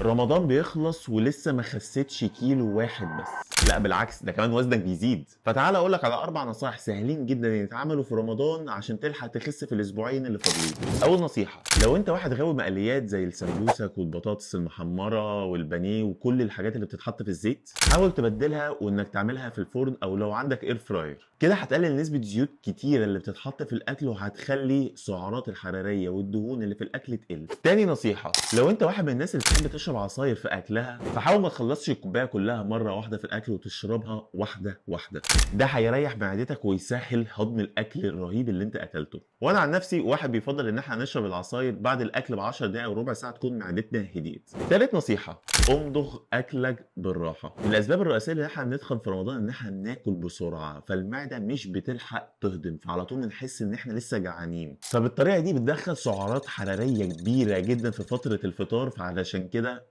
رمضان بيخلص ولسه ما خسيتش كيلو واحد بس، لا بالعكس ده كمان وزنك بيزيد. فتعال اقول لك على 4 نصائح سهلين جدا يتعملوا في رمضان عشان تلحق تخس في الاسبوعين اللي فاضلين. اول نصيحه، لو انت واحد غاوي مقليات زي السمبوسك والبطاطس المحمره والبانيه وكل الحاجات اللي بتتحط في الزيت، حاول تبدلها وانك تعملها في الفرن او لو عندك اير فراير. كده هتقلل نسبه زيوت كتيره اللي بتتحط في الاكل وهتخلي السعرات الحراريه والدهون اللي في الاكل تقل. تاني نصيحه، لو انت واحد من الناس اللي بتحب تشرب عصاير في اكلها، فحاول ما تخلصش الكوبايه كلها مره واحده في الاكل وتشربها واحده واحده. ده هيريح معدتك ويسهل هضم الاكل الرهيب اللي انت اكلته. وانا عن نفسي واحد بيفضل ان احنا نشرب العصاير بعد الاكل ب 10 دقائق او ربع ساعه تكون معدتنا هديت. تالت نصيحه، امضغ اكلك بالراحه. من الاسباب الرئيسيه اللي احنا بندخل في رمضان ان احنا بناكل بسرعه، فالمعده مش بتلحق تهضم، فعلى طول بنحس ان احنا لسه جعانين. فبالطريقه دي بتدخل سعرات حراريه كبيره جدا في فتره الفطار، فعلشان كده